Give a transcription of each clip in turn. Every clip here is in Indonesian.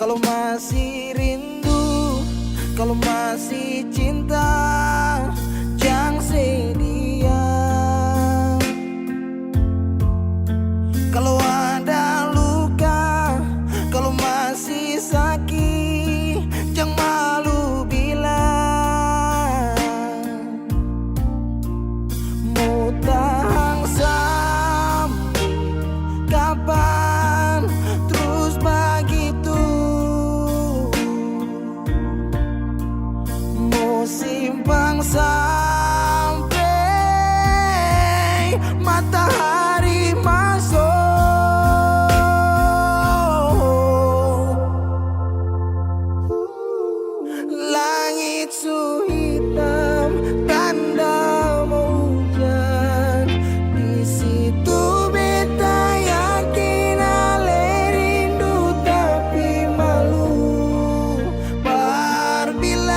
Kalau masih rindu, kalau masih cinta, jangan sedia. Kalau ada luka, kalau masih sakit, jangan malu bilang. Mau tahan sampai kapan terus begitu? Mau simpang sampai matahari masuk. Langit su hitam, tanda mau hujan. Di situ beta yakin ale rindu tapi malu. Berbilang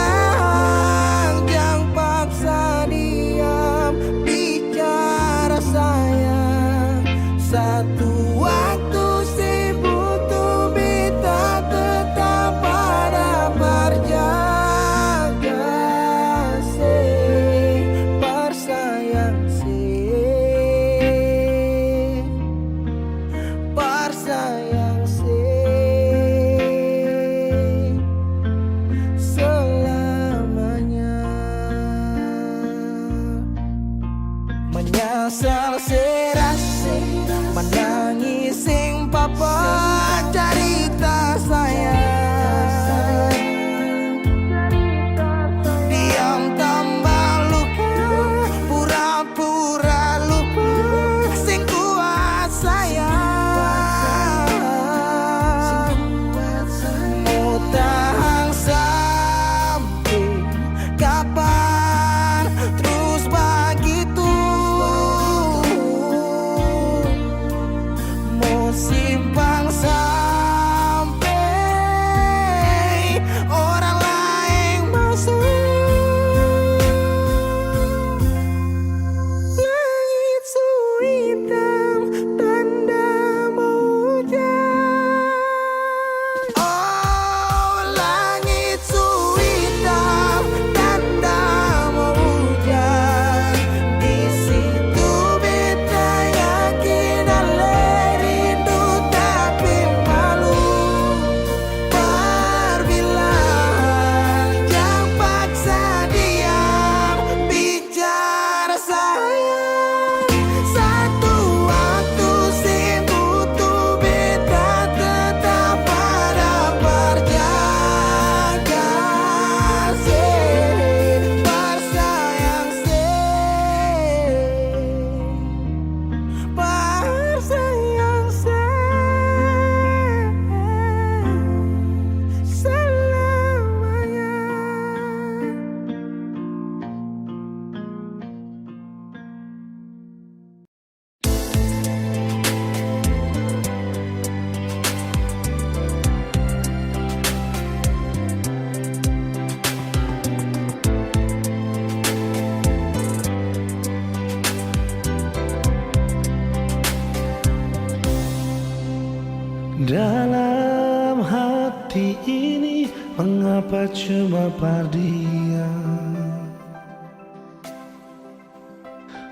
jangan paksa diam, bicara sayang. Satu waktu si butuh beta tetap pada berjaga. Sayang selamanya. Menyesal serasi, menangis sing papa cerita sayang. Diam tambah luka, pura-pura lupa, sing kuat sayang. Tahan sampai kapan terus begitu? Mau simpang sampai orang lain masuk. Langit su hitam, tanda mau hujan. Oh, langit su hitam, tanda mau hujan. Di situ beta yakin ale rindu tapi malu. Berbilang jangan paksa diam, bicara sayang. Satu waktu si butuh beta tetap pada berjaga. Bersayang bersayang selamanya. Dalam hati ini mengapa cuma perdiam?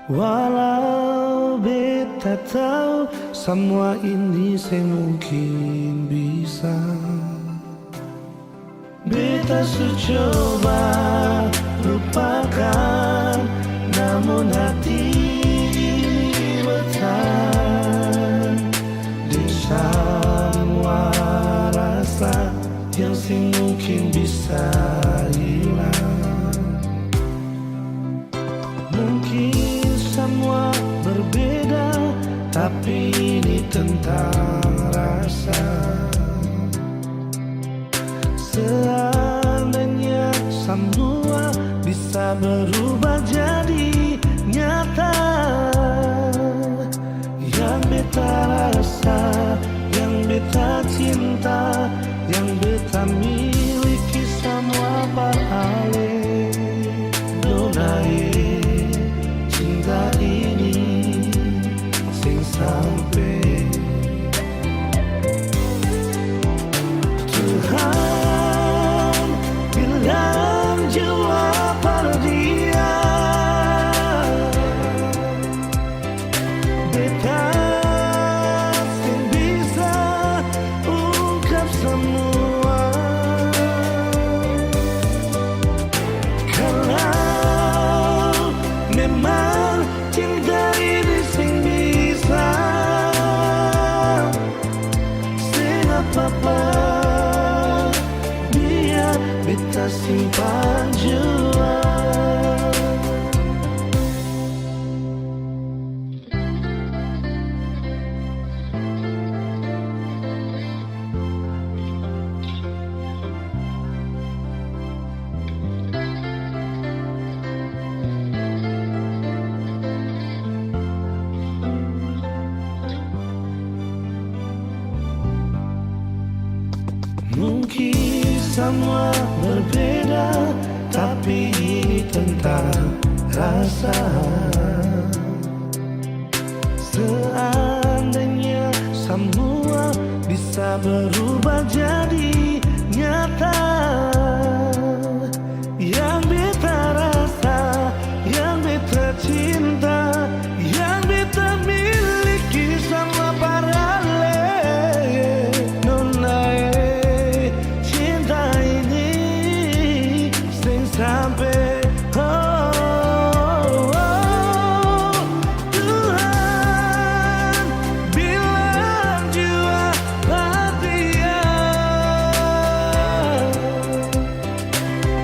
Walau beta tahu semua ini semungkin bisa. Beta coba lupakan, namun hati ini bertahan. Di semua rasa yang mungkin bisa hilang. Mungkin semua berbeda, tapi ini tentang rasa. Seandainya semua bisa berubah jadi nyata, yang beta rasa, yang beta cinta, yang beta miliki semua beralih. Donai cinta ini sing sampai Tuhan Mungkin semua berbeda, tapi ini tentang rasa. Seandainya semua bisa berubah jadi nyata, yang beta rasa, yang beta cinta, yang beta miliki sama paralel. Nona cinta ini sing sampai Tuhan bilang jua latihan.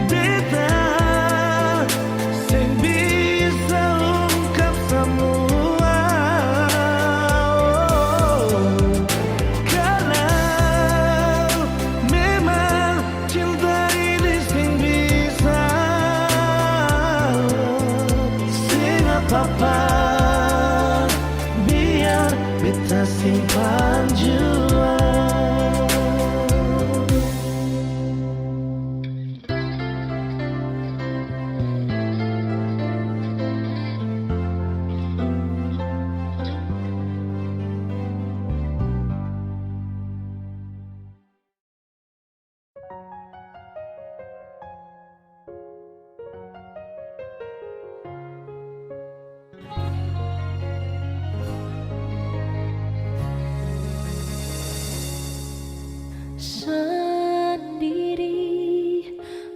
Beta sing bisa ungkap semua. Kalau memang cinta ini sing bisa, sing apa-apa, biar beta simpan jua. Sendiri,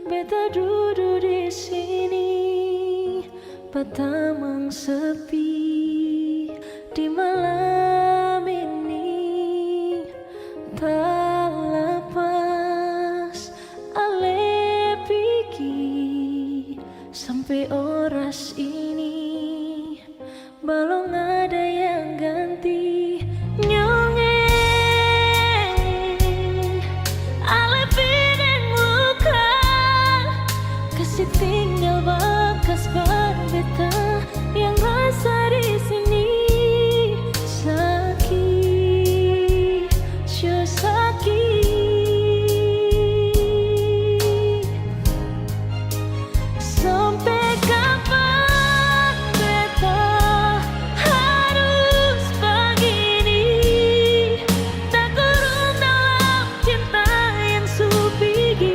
beta duduk di sini, petamang sepi di malam ini. Tak lepas ale pigi sampai oras ini, belum ada yang ganti nyonge. Tinggal bekas ban beta yang rasa di sini sakit, sure sakit. Sampai kapan beta harus begini, tak kurung dalam cinta yang supigi.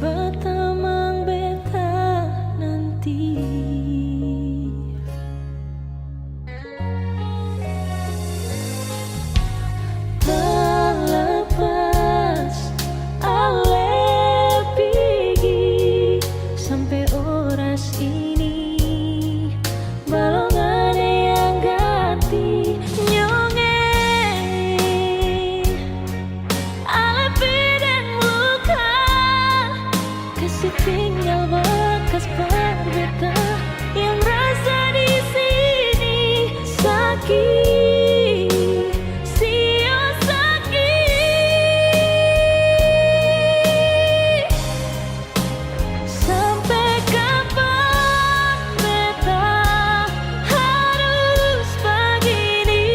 Pertamang beta nanti. Terlepas ale pigi sampai oras ini, belum ada yang ganti nyonge. Ale pideng luka, kasih tinggal bekas berbeda yang rasa di sini sakit, sio sakit. Sampai kapan beta harus begini,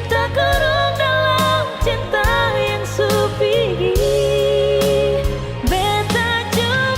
tak kurung dalam cinta yang supigi. Beta cuma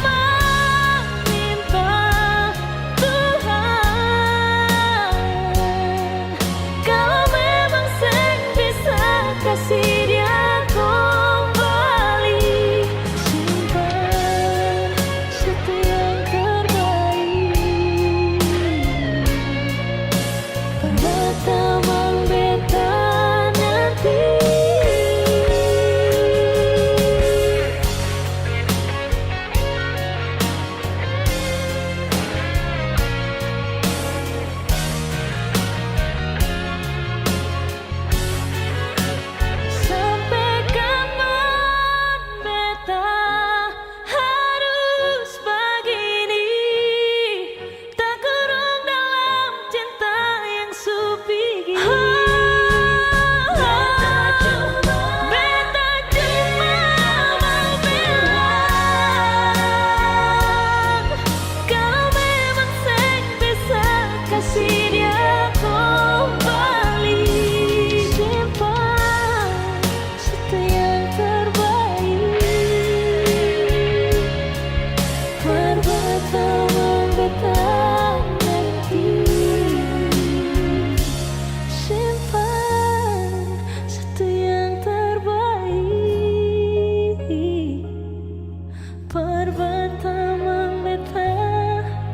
pertama beta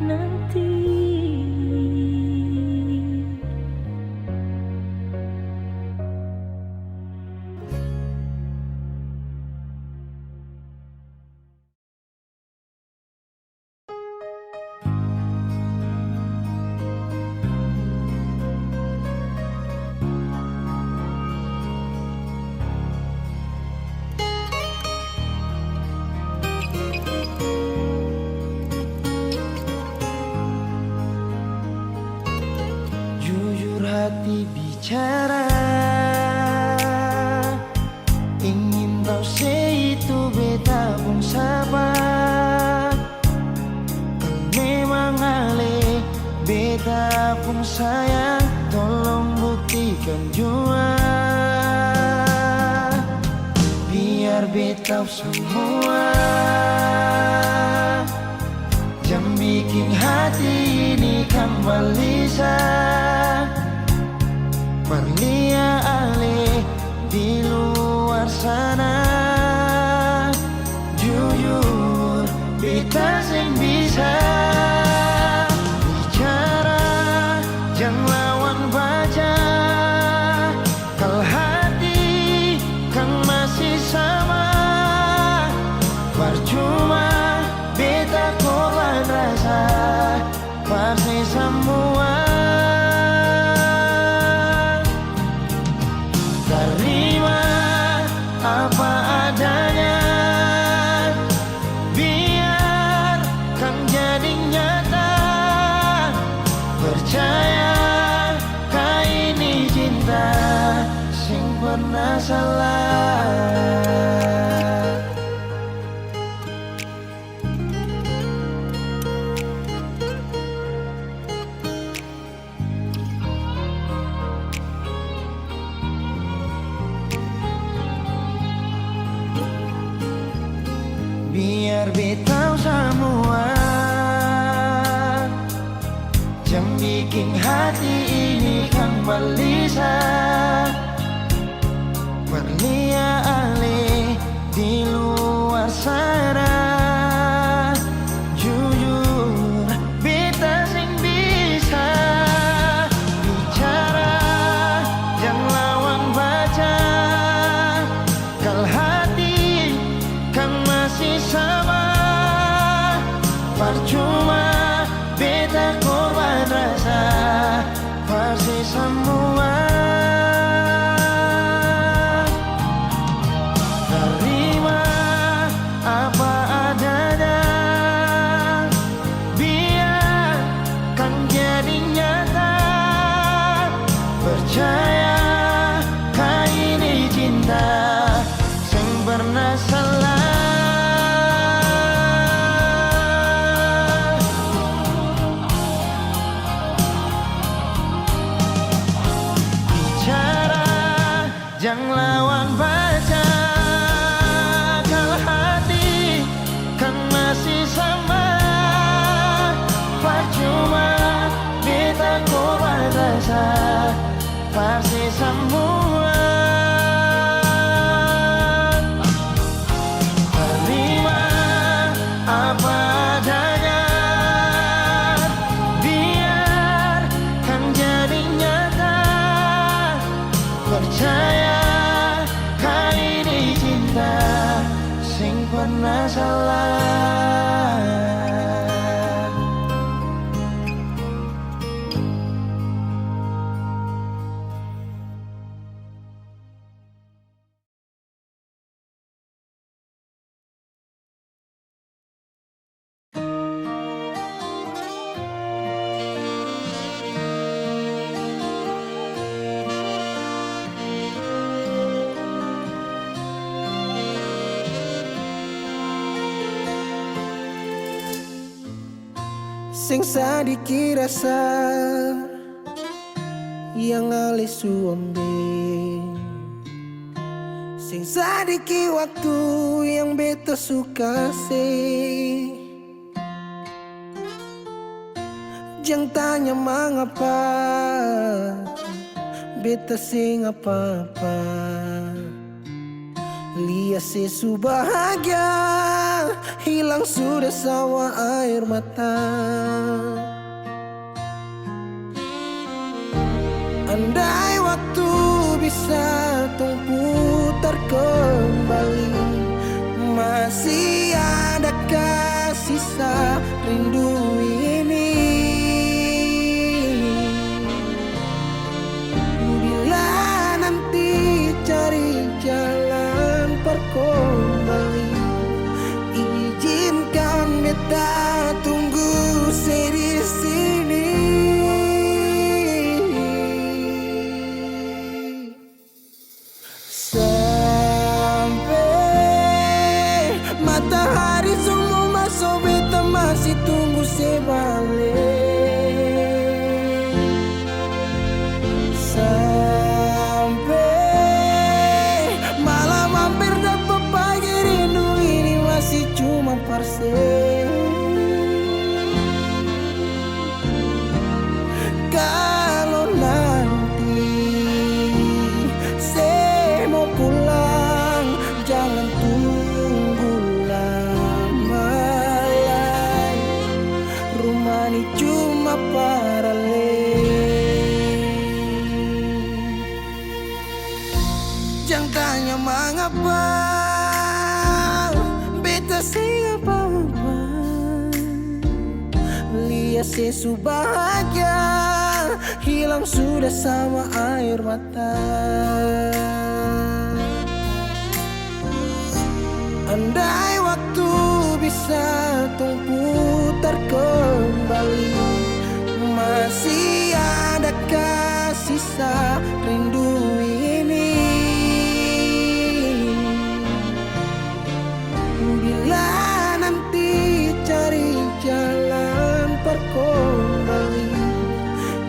nanti. Jujur hati bicara, ingin tahu itu beta pun sabar. Kan memang ale beta pun sayang, tolong buktikan jua. Biar beta semua jam bikin hati ini kembali Perlia ale di luar sana. Jujur beta sing bisa bicara, jangan lawan baca. Kalau hati kan masih sama, percuma beta korban rasa pasti semua. Terima apa adanya, biar kan jadi nyata. Percaya kau ini cinta sing pernah salah. Biar beta semua jam bikin hati ini kembali Perlia ale di luar sana. Jujur beta sing bisa bicara, jangan lawan baca. Kalau hati kan masih sama, percuma beta korban rasa pasti semua. Terima apa adanya, biar kan jadi nyata. Percaya kau ini cinta sing pernah salah. Jangan lawan baca. Kalau hati kan masih sama, percuma beta korban rasa pasti semua. Terima apa adanya, biar kan jadi nyata. Percaya kau ini cinta sing pernah salah. Sing sadiki rasa yang ale suambe, sing sadiki waktu yang beta suka sih. Jangan tanya mengapa beta sing apa-apa. Lihat sesu bahagia hilang sudah sama air mata. Andai waktu bisa tung putar kembali, masih adakah sisa rindu ini? Bila nanti cari jalan kembali, izinkan beta tunggu di sini. Sampai matahari semua masuk, beta masih tunggu sebalik. Sampai malam hampir dapat pagi, rindu ini masih cuma parse. Kalau nanti saya mau pulang, jangan tunggu lama. Rumah ini cuma paralel. Jangan tanya mengapa beta sing apa-apa. Lihat sesu bahagia, hilang sudah sama air mata. Andai waktu bisa tung putar kembali, masih adakah sisa rindu ini? Bila nanti cari jalan kembali,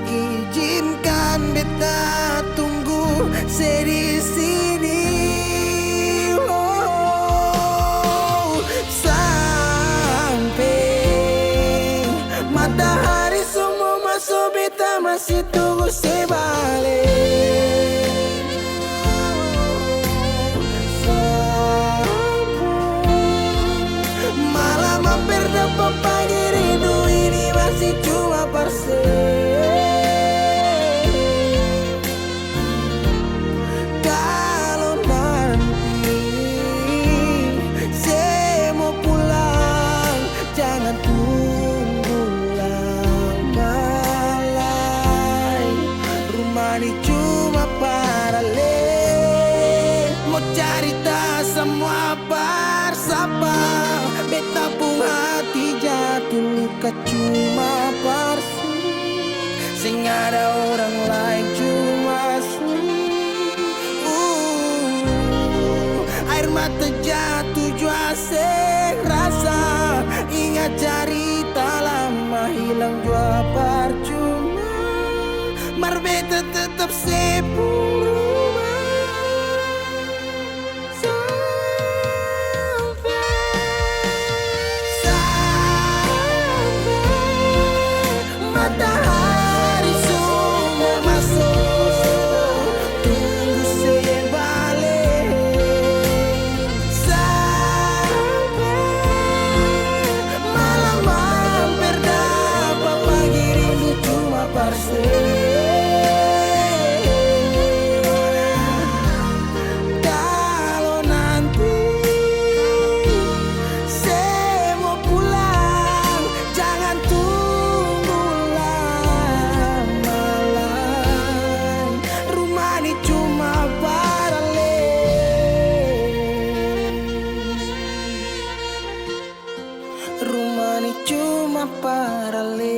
izinkan beta tunggu di sini. Oh, sampai matahari semua masuk, beta masih tunggu sebalik. Malam hampir dapat pagi, rindu ini masih cuma parse. Kalau nanti saya mau pulang, jangan tunggu lama lagi. Rumah ini cuma paralel, mau cerita semua bersama. Beta pun hati jatuh luka cuma parsi, sing ada orang lain cuma air mata jatuh jua sing rasa. Ingat cerita lama hilang jua percuma, mar beta tetap sepuluh. Matahari semua masuk, tunggu sebalik. Sampai malam hampir dapat pagi, rindu cuma parse. Kalau nanti saya mau pulang, jangan tunggu lama lagi. Rumah ini cuma paralel. Rumah ini cuma paralel.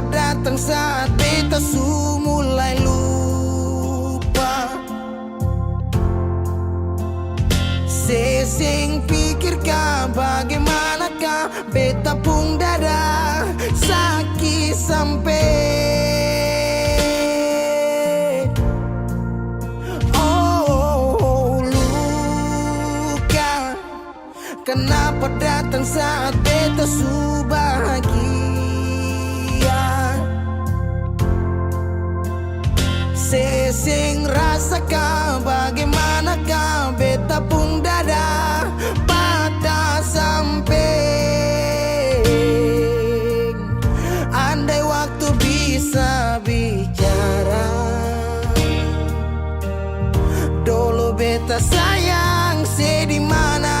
Kenapa datang saat beta su mulai lupa? Sesing pikirkan bagaimanakah beta pun dada sakit sampai luka. Kenapa datang saat beta su bahagia? Sesing rasakan bagaimanakah beta pun dada patah sampai. Andai waktu bisa bicara, dulu beta sayang sedih mana.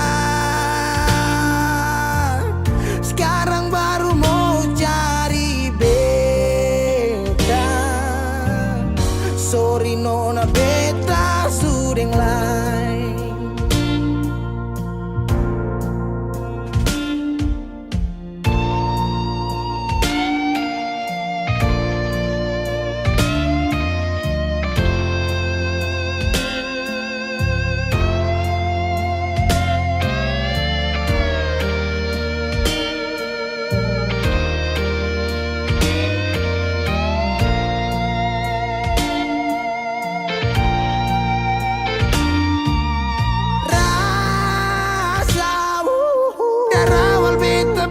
Sekarang baru mau cari beta. Sorry nona beta sudeng lain.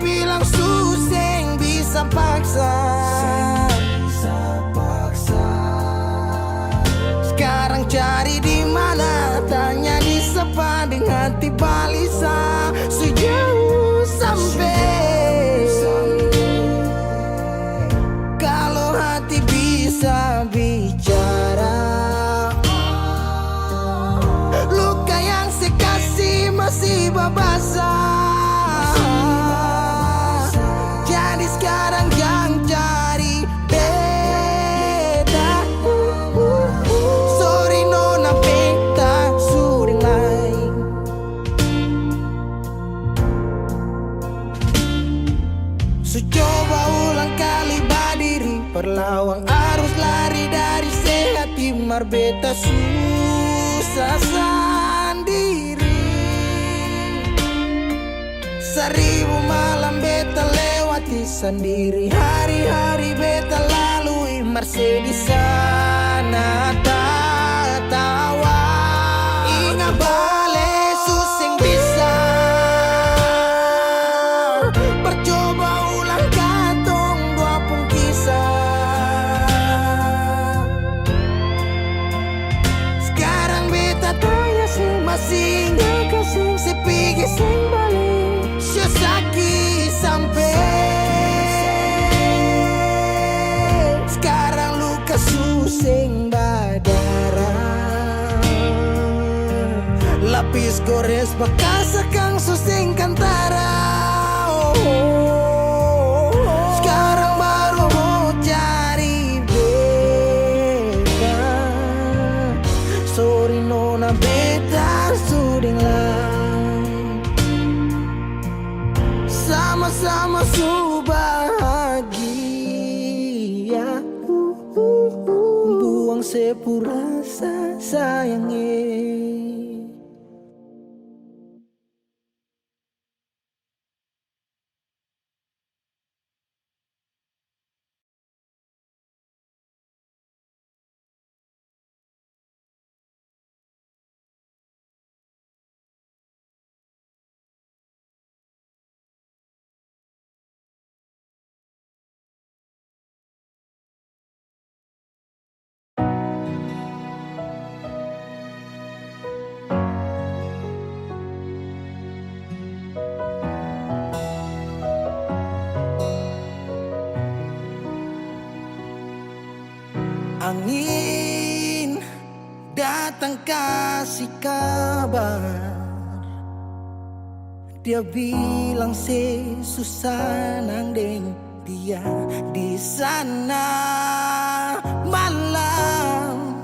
Bilang suseng bisa paksa. Sekarang cari di mana, tanya di siapa dengan hati balisa sejauh sampai. Kalau hati bisa bicara, luka yang saya kasih masih babasa. Sekarang jangan cari beda. Sorry nona beta sudeng lain. So coba ulang kali berdiri, perlawan arus lari dari sehat timar beta susah sendiri. Seribu malam beta lewati sendiri, hari-hari beta lalui merse di sana tawa. Ingat bale suseng bisa, percoba ulang katong dua pun kisah. Sekarang beta tanya sih masih nggak kasih sepigi sing balik. Sakit sampai sekarang luka suseng berdarah. Lapis gores bekas akang suseng kantara. Sekarang baru mau cari beta. Sorry nona beta sudeng lain. Sama-sama su bahagia. Buang sepurasa sayangnya. Angin datang kasih kabar, dia bilang susah nang deng dia di sana. Malam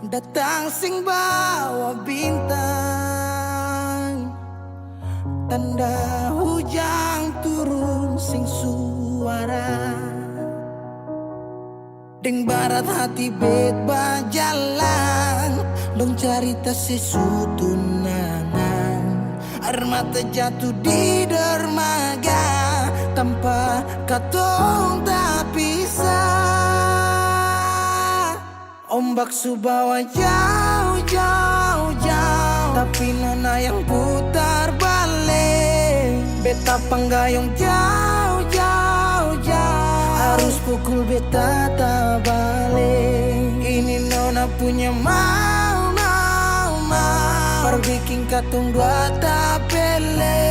datang sing bawa bintang, tanda hujan turun sing suara. Deng barat hati bet bajalan, dong cerita sesutunangan. Air mata jatuh di dermaga, tanpa katong tak pisah. Ombak subawa jauh, jauh, jauh, tapi nona yang putar balik. Beta panggayong jauh, jauh, jauh, harus pukul beta tak balik. Ini nona punya mau, mau, mau, perbikin katong dua tak pele.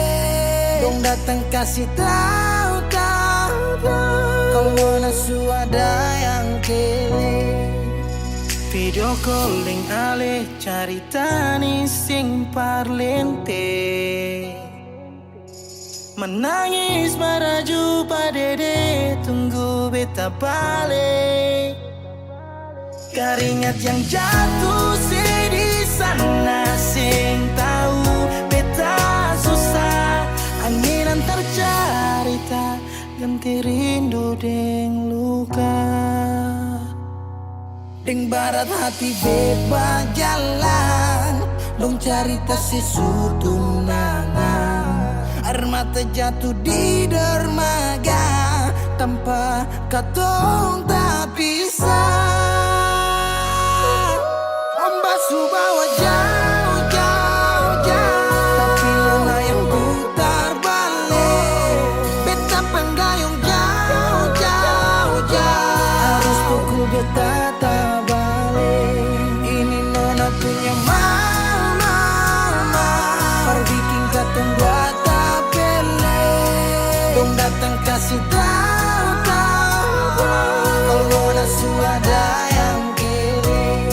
Dong datang kasih tahu, tahu, tahu, kalau nona suada yang kele. Video calling ale carita ni sing parlente, menangis maraju padede tunggu beta balik. Keringat yang jatuh di sana sing tahu beta susah. Angin antar carita ganti rindu deng luka. Deng barat hati bebas jalan, dong cerita sesutunangan. Air mata jatuh di dermaga, tanpa katong tak pisah. Ombak subawa jauh, jauh, jauh, tapi nona yang putar balik. Beta panggayong jauh, jauh, jauh, harus pukul beta tak balik. Ini nona punya mau, mau, mau, perbikin katong dua tak pele. Dong datang kasih tahu, tahu, kalau nona suada yang kere.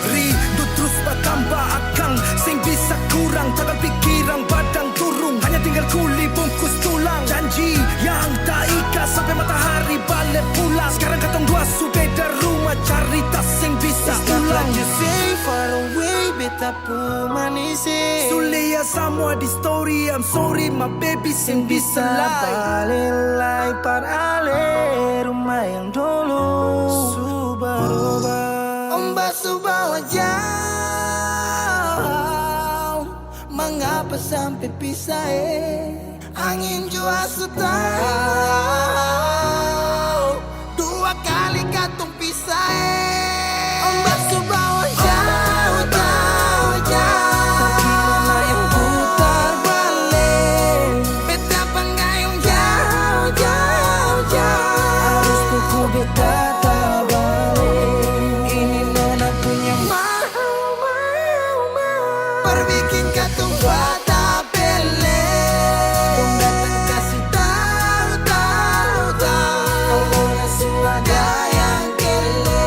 Rindu terus bertambah akang, sing bisa kurang, takkan pikiran badang turung. Hanya tinggal kuli bungkus tulang, janji yang tak ikhlas sampai matahari balik pulang. Sekarang katong dua su beda rumah, cari tas sing bisa ulang. You say far away, beta pun manis. Sulia semua di story, I'm sorry my baby sing bisa Balelai par ale rumah yang dulu Subaroba. Ombak subawa jauh, mengapa sampai pisah angin jua tahu, dua kali katong pisah Ombak subawa jauh, jauh, jauh, tapi nona yang putar balik. Beta panggayong jauh, jauh, jauh, harus pukul beta tak balik. Ini nona punya mau, mau, mau, perbikin katong dua tak pele. Dong datang kasih tahu, tahu, tahu, kalau nona suada yang kele.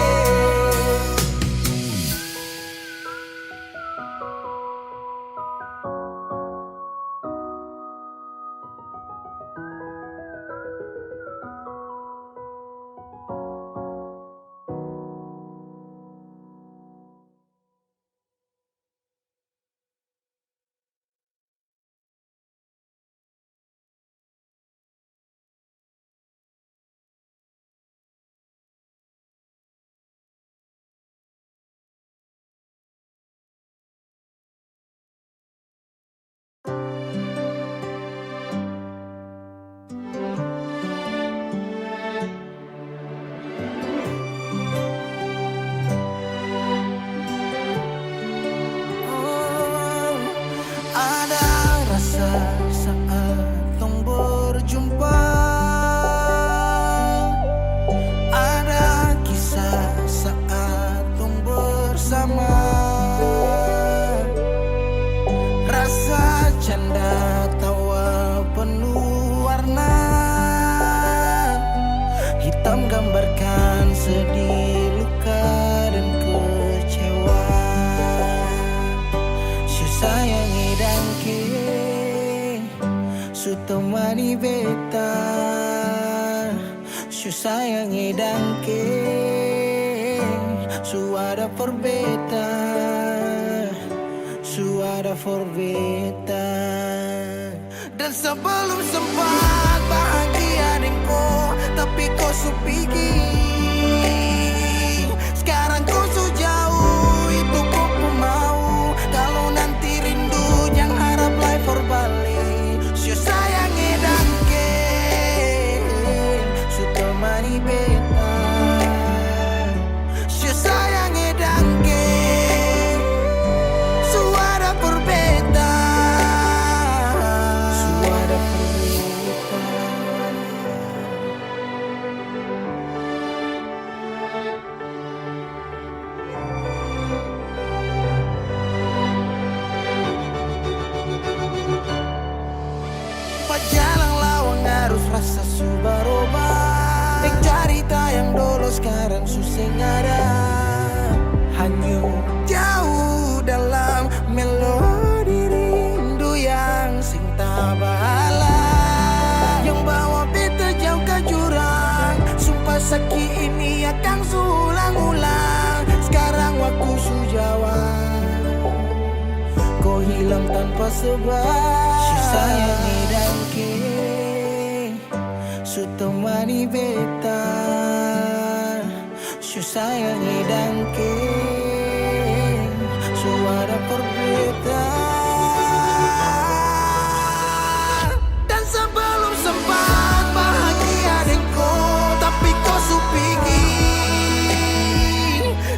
Ada rasa saat tong berjumpa, ada kisah saat tong bersama. Rasa canda tawa penuh warna, hitam gambarkan sedih, luka dan kecewa. Sayangi dan ke su temani beta, su sayangi dan ke su ada for beta, su ada for beta. Dan sebelum sempat bahagia denko, tapi kau kau su pergi. Sekarang kau su jauh, itu kau pun mau. Kalau nanti rindu jangan harap life for balik. Su sayang dan ke, su temani beta. Su sayang dan ke, su ada berbeda. Su ada berbeda. Jalan lawang harus rasa su berubah. Cerita yang dulu sekarang susah ada. Hanyut jauh dalam melodi rindu yang sing tak bala. Yang bawa beta jauh ke jurang. Sumpah sakit ini akan ulang-ulang. Sekarang waktu su jawab, kau hilang tanpa sebab. Su sayangi dan ke, su temani beta. Su sayangi dan ke, su ada berbeda. Dan sebelum sempat bahagia denganku, tapi kau su pergi.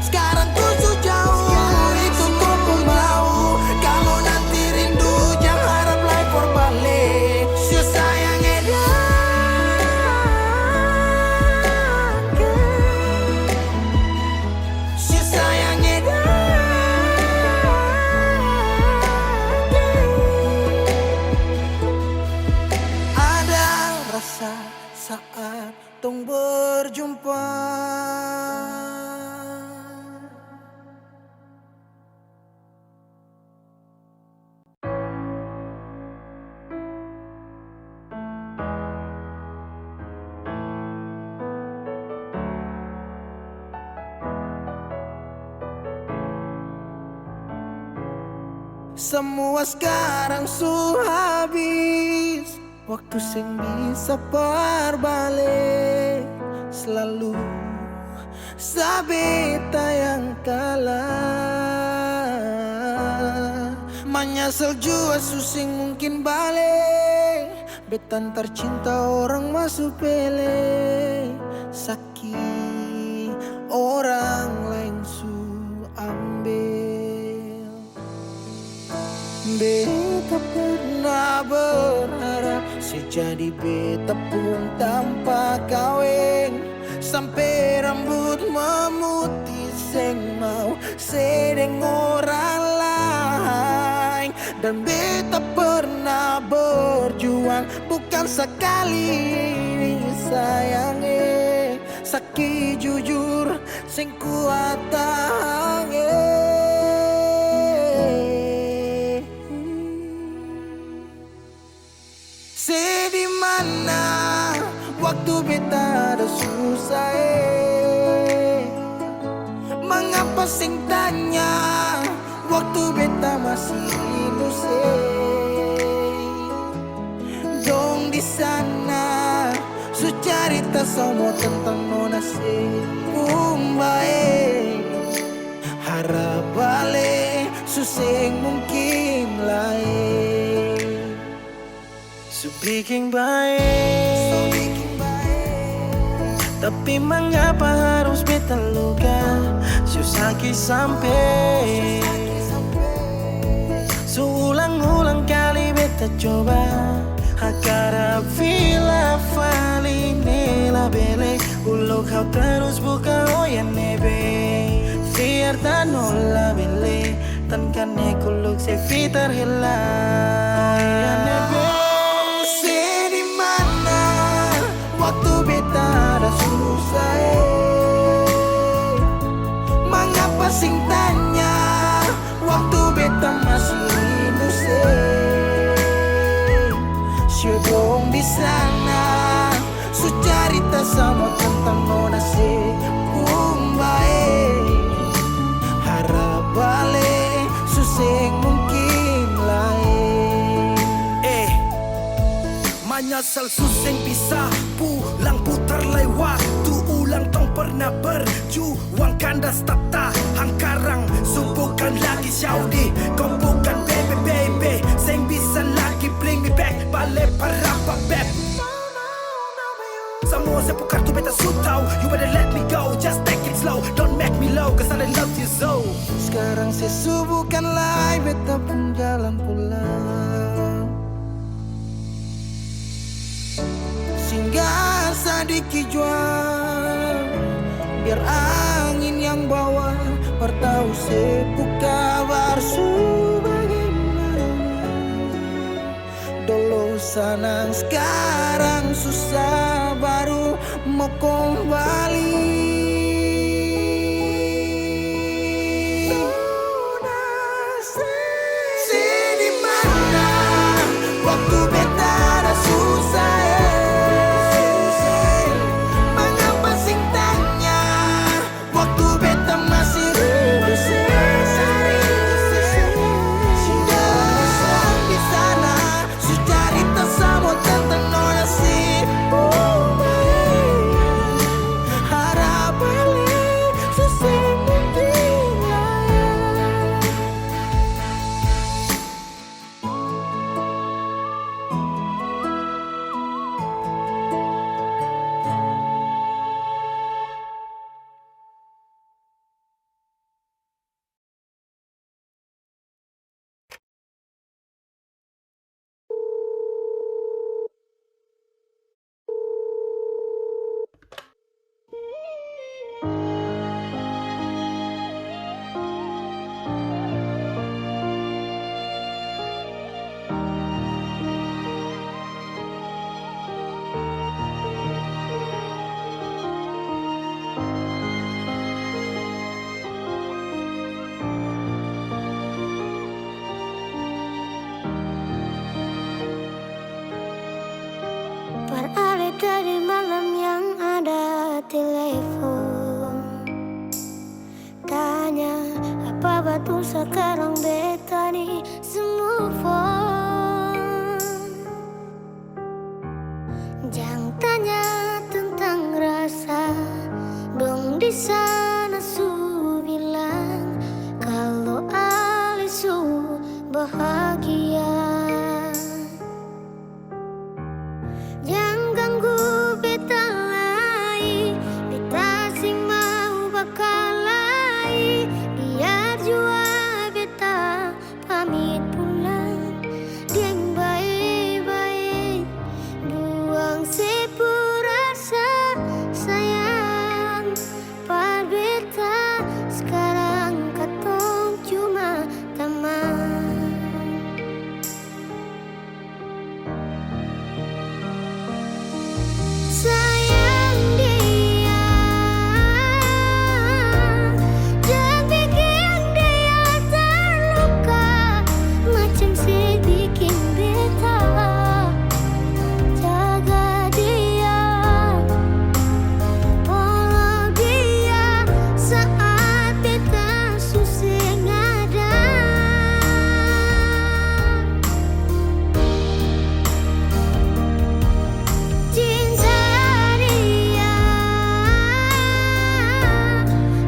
Sekarang kau su jauh, itu kau pun mau. Kalau nanti rindu jangan harap life for balik. Su sayang dan ke, su sayang dan ke. Ada rasa saat tong berjumpa. Semua sekarang su habis. Waktu sing bisa berbalik. Selalu sabeta yang kalah. Menyesal jua susing mungkin balik. Betan tercinta orang masuk pele. Sakit orang lain su ambil. Beta pernah berharap sejadi beta pun tanpa kawin. Sampai rambut memutih seng mau sedeng orang lain. Dan beta pernah berjuang bukan sekali sayangi. Sakit jujur sing kuat tahangi. Di mana waktu beta ada susah. Mengapa sing tanya waktu beta masih inusai. Dong di sana su cerita semua tentang nona se kumbae. Harap balik suseng mungkin lain. Su bikin baik, tapi mengapa harus beta luka. Su sakit sampai, su ulang-ulang kali beta coba. Agar vila fali nela bele. Ulo kau terus buka oya nebe. Fiar tan nola bele. Tan kane kuluk se fitar hela. Oya nebe. Waktu beta ada susah. Mengapa sing tanya waktu beta masih inusai. Syedong di sana su cerita sama tentang nona se kumbae. Harap balik suseng mungkin lain. Manya asal suseng bisa pulang putar lai waktu ulang tong pernah berjuang kandas tata hangkarang sumpukan lagi Saudi kau bukan baby sing bisa lagi bring me back balik parapa back semua saya pukar tu beta sutau you better let me go just take it slow don't make me low cause I love you so Sekarang saya subuhkan lai beta pun jalan pulang Singgah sadiki jual biar angin yang bawa bertahu sepuka barsu bagaimana dulu senang sekarang susah baru mau kembali Sini mana waktu beta dah susah Mengapa sing tanya waktu beta masih Singgah di sana Sucarita sama tentang nona si Harap balik sesungguh gila Beralih dari malam yang ada telepon Tanya apa betul sekarang beta ni semua phone Jangan tanya tentang rasa Dong di sana su bilang Kalau Ali su bahagia Jangan ganggu beta lagi Beta sing mau bakal lagi Biar jua beta pamit pulang Dia yang baik-baik Buang sepurasa sayang Par beta sekarang katong cuma teman Sayang dia Dan bikin dia terluka Macam sebikin beta Jaga dia Follow dia Saat beta suseng ada Cinta dia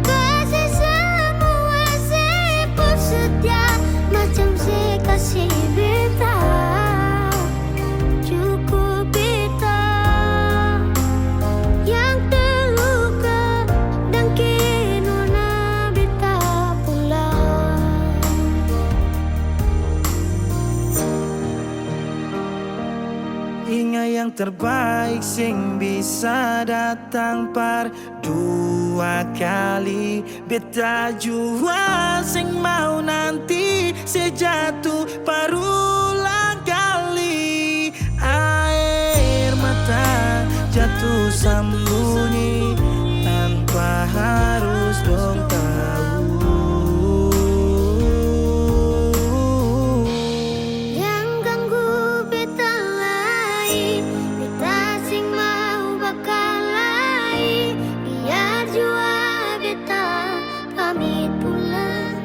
Kasih semua sepuluh setia Macam sekasih beta Cukup beta Yang terluka Dan kinona beta pulang Ingat yang terbaik sing bisa datang par dua kali Beta jua sing mau nanti sejatuh parulang kali Air mata jatuh sembunyi tanpa harus dong tahu Jangan ganggu beta lagi Beta sing mau bakal lagi Biar jua beta pamit pulang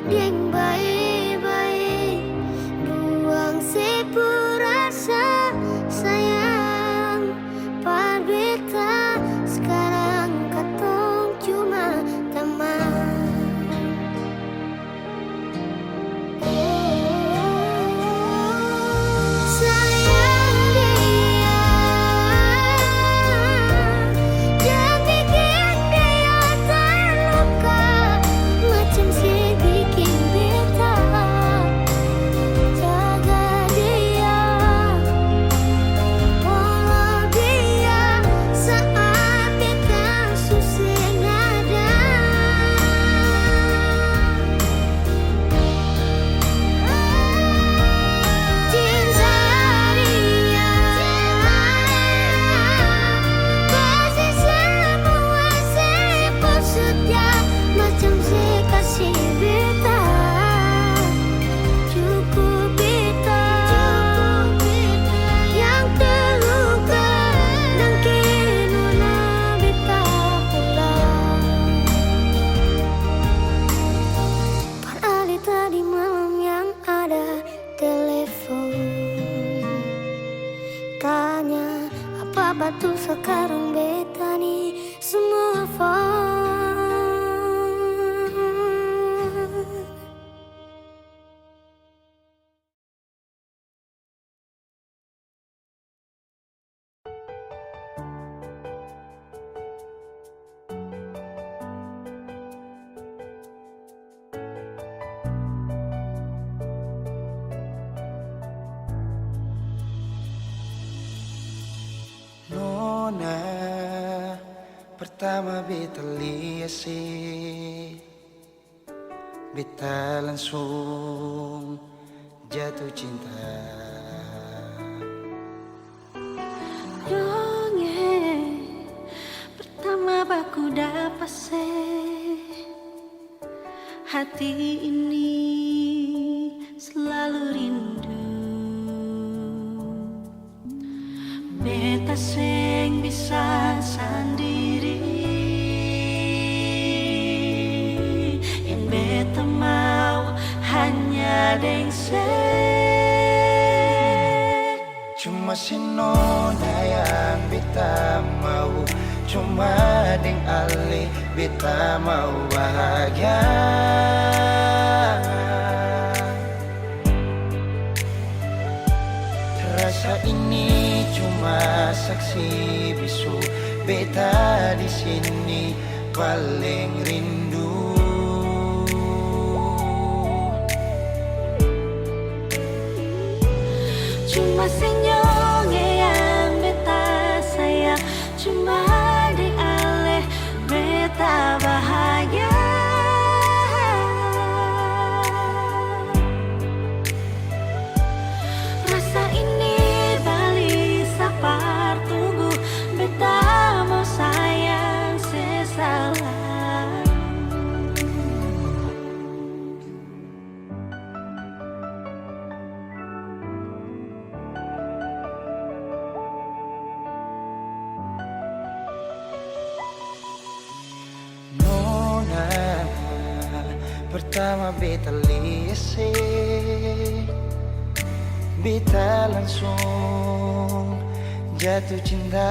Dia yang baik-baik Buang sepurasa sayang Apa tuh sekarang beta nih semua fun. Nona, pertama beta lihat sih, beta langsung jatuh cinta. Dongeng pertama baku dapat hati ini selalu rindu. Beta seng bisa sendiri, yang beta mau hanya deng Cuma si Nona yang beta mau, cuma deng Ale beta mau bahagia. Rasa ini cuma saksi bisu, beta di sini paling rindu. Cuma senyumnya yang beta sayang, cuma di Ale beta bahagia. Rasa ini balik sapar tunggu, beta mau sayang sesalah. Nona, pertama beta lihat sih, beta langsung jatuh cinta.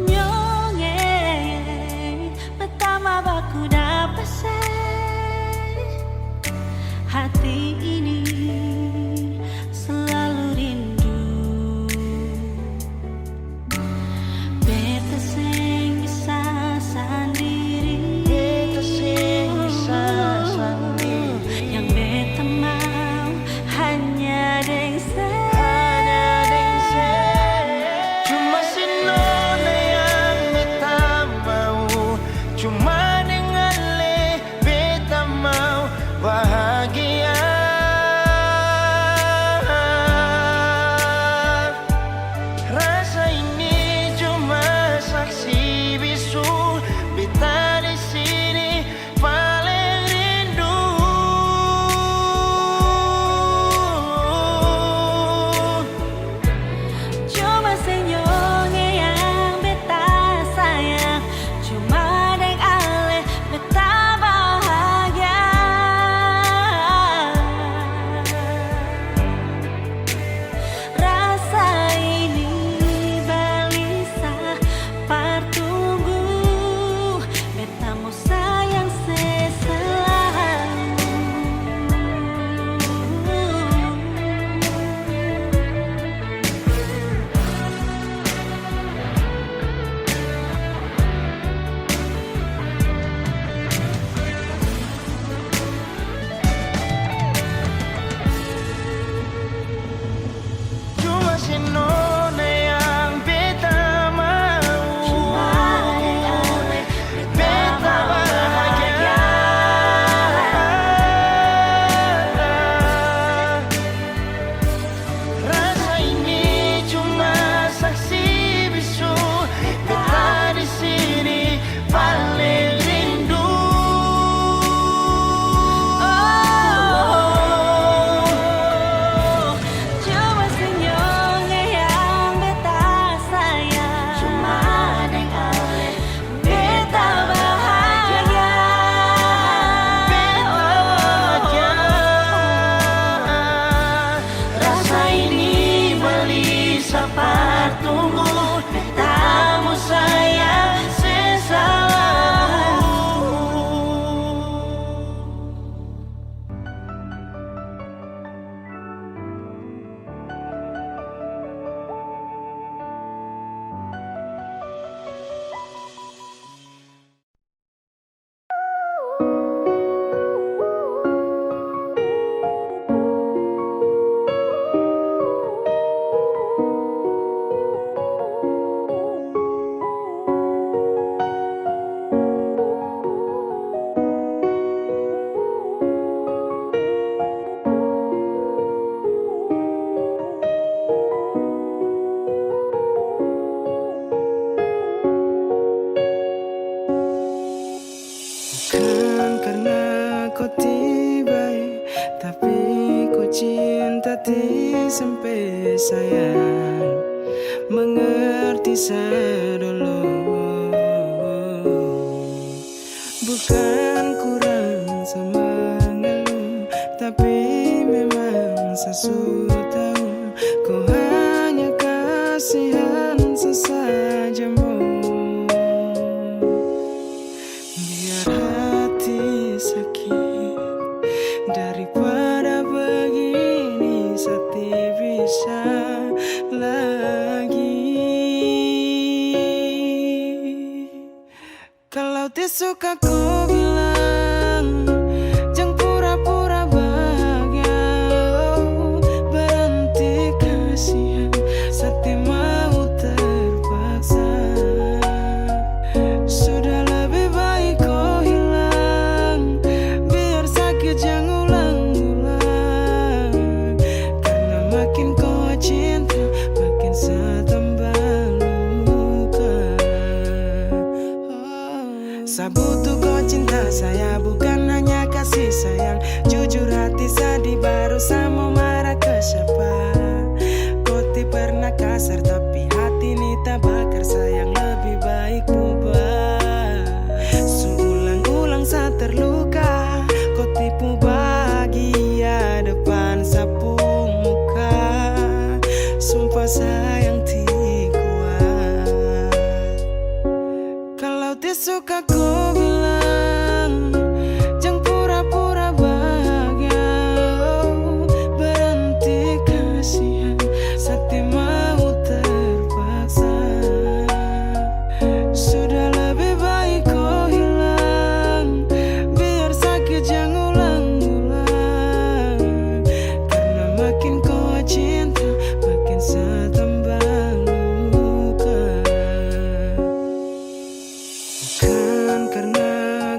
Nyongeng pertama baku dapat hati ini selalu rindu. Beta seng bisa sendiri, Beta sing bisa sendiri, yang beta mau hanya deng cuma si Nona yang beta mau, cuma dengan Le beta mau bahagia. cinta ti sampai sayang mengerti sedulu. Bukan kurang sama ngeluh, tapi memang sesu tahu kau hanya kasihan sesajamu. Biar hati sakit daripada begini, Sakti bisa lagi. Kalau ti suka ku bilang, jangan pura-pura bahagia. Oh, berhenti kasihan, Sakti mau terpaksa. Sudah lebih baik kau hilang, biar sakit jangan ulang-ulang. Karena makin kau cinta, makin saya tambah luka. Saya butuh kau cinta saya, bukan hanya kasih sayang. Jujur hati sedih, baru saya mau marah ke siapa. Kau ti pernah kasar, tapi hati ini tak bakar. Sayang lebih baik ubah. Seulang-ulang saya terluka, kau tipu bahagia depan sapu muka. Sumpah sayang ti kuat. Kalau ti suka ku bilang, jangan pura-pura bahagia. Oh, berhenti kasihan, Sakti mau terpaksa. Sudah lebih baik kau hilang, biar sakit jangan ulang-ulang. Karena makin kau cinta, makin saya tambah luka. Bukan karena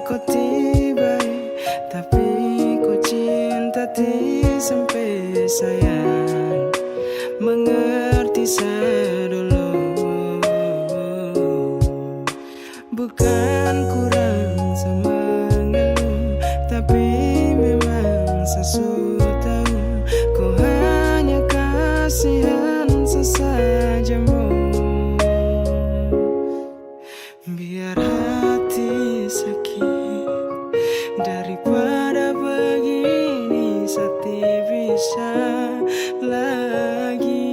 kau tiba, tapi kau cinta ti sampai sayang mengerti sedulu. Bukan kurang sama ngeluh, tapi memang sesu tahu kau hanya kasihan sesajamu. Biar hati sakit daripada begini, Sakti bisa lagi.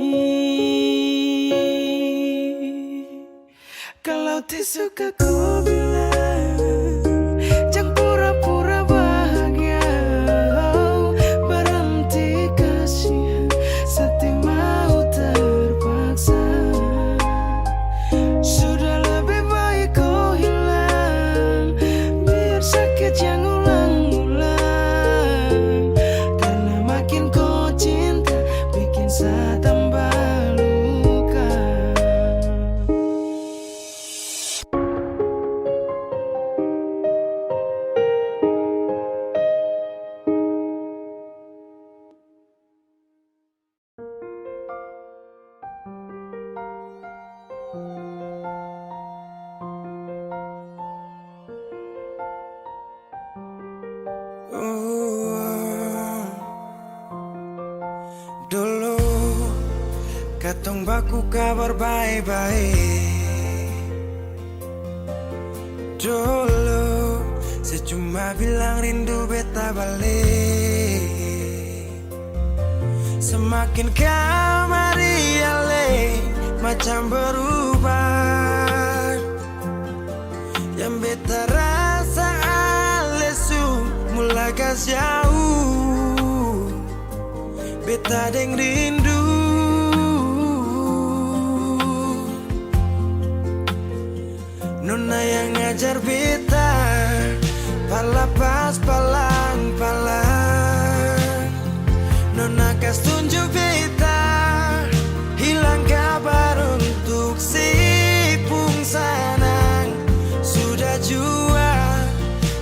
Kalau ti suka ku bilang, jangan pura-pura bahagia. Oh, berhenti kasihan, Sakti mau terpaksa. Sudah lebih baik kau hilang, biar sakit jangan ulang-ulang. Karena makin kau cinta, bikin saya tambah luka. Dulu katong baku kabar baik-baik. Dulu saya cuma bilang rindu beta balik. Semakin kamari ale macam berubah. Yang beta rasa alesu mulai gas jauh. Beta deng rindu. Nona yang ngajar beta palapas palang-palang. Nona kas tunjuk beta hilang kabar untuk si pungsanang. Sudah jua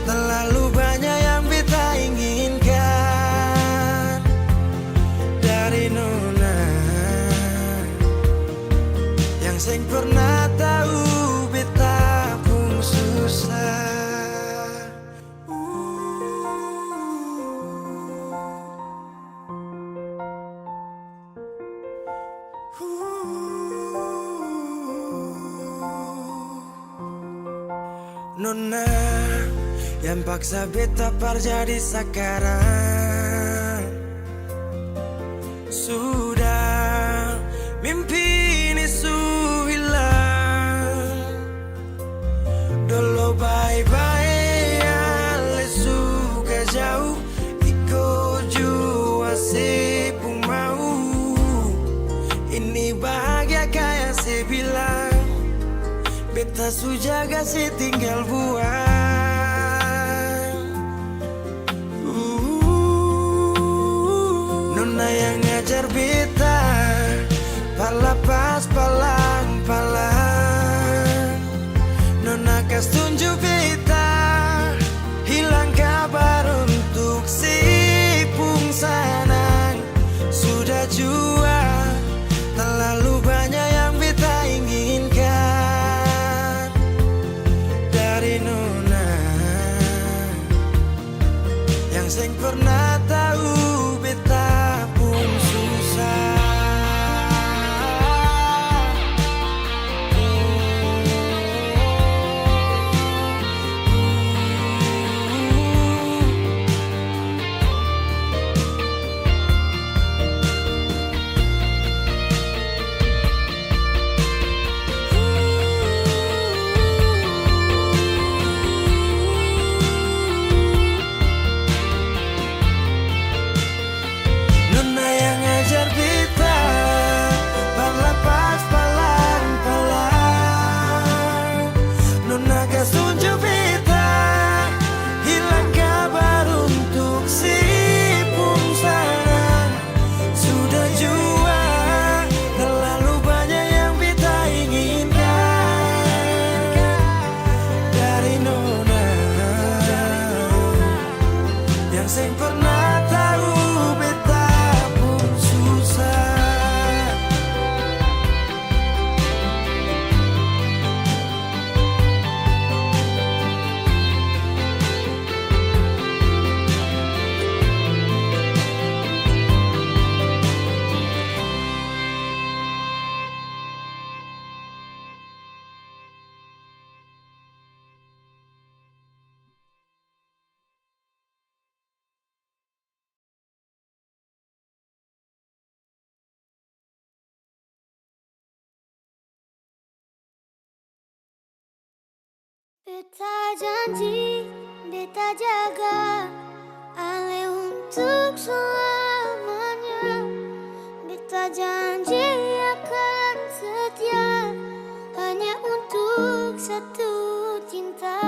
terlalu banyak yang beta inginkan dari Nona yang seng pernah tahu beta pun susah. Nona yang paksa beta jadi sekarang. Sudah mimpi ini hilang. Dulu bye-bye ale suka jauh. Iko jua sepung mau. Ini bahagia kayak saya bilang. Beta su jaga si tinggal buang. Nona yang ngajar beta pala pas palang-palang. Nona kas tunjuk beta hilang kabar untuk si pungsanang. Sudah jua terlalu banyak yang beta inginkan dari Nona yang seng pernah tahu beta pun susah. Nona yang ngajar beta parla pas palang-palang. Nona kas tunjuk beta hilang kabar untuk si pungsanang. Sudah jua terlalu banyak yang beta inginkan dari Nona yang seng pernah tahu beta pun susah. Beta janji, beta jaga ale untuk selamanya. Beta janji akan setia hanya untuk satu cinta.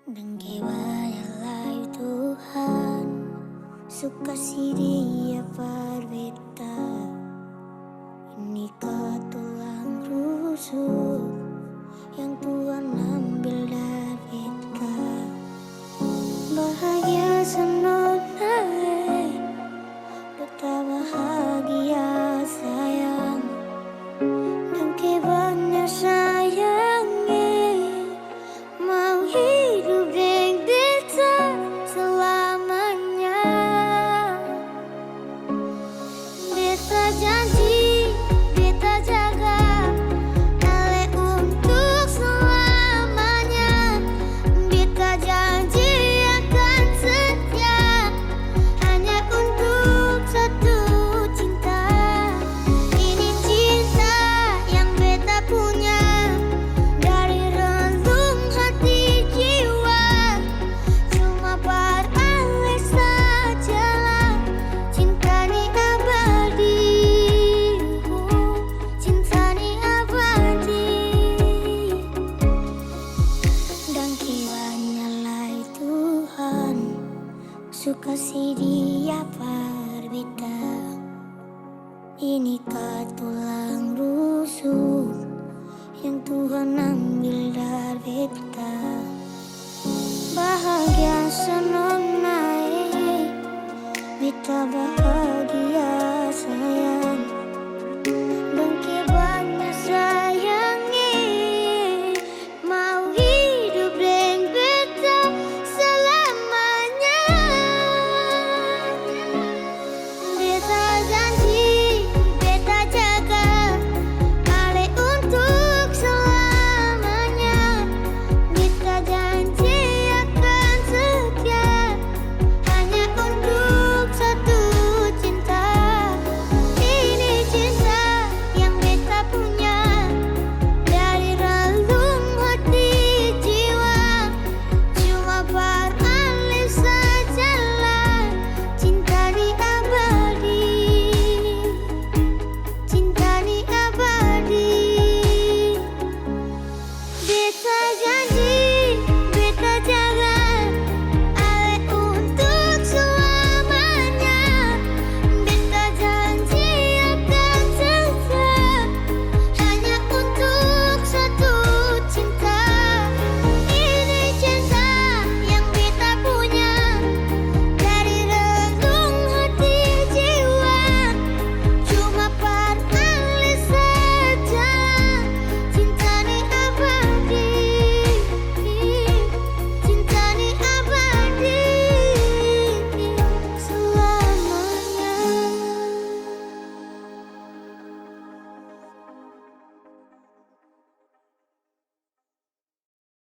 Dan kebanyalah Tuhan suka si dia berbeda. Ini tulang rusuk yang Tuhan ambil dari beta. Bahagia senonai, beta bahagia sayang. Dan kebanyakan sayangnya mau hidup dengan beta selamanya. Beta janji, beta jaga ale untuk selamanya. Beta janji akan setia hanya untuk satu cinta. Ini cinta yang beta punya dari relung hati jiwa. Cuma pada ale sajalah cinta ni abadi. Cinta ni abadi. Dan kiranya Tuhan suka si dia berbeda. Ini tulang rusuk yang Tuhan ambil dari beta. Bahagia senonai, beta bahagia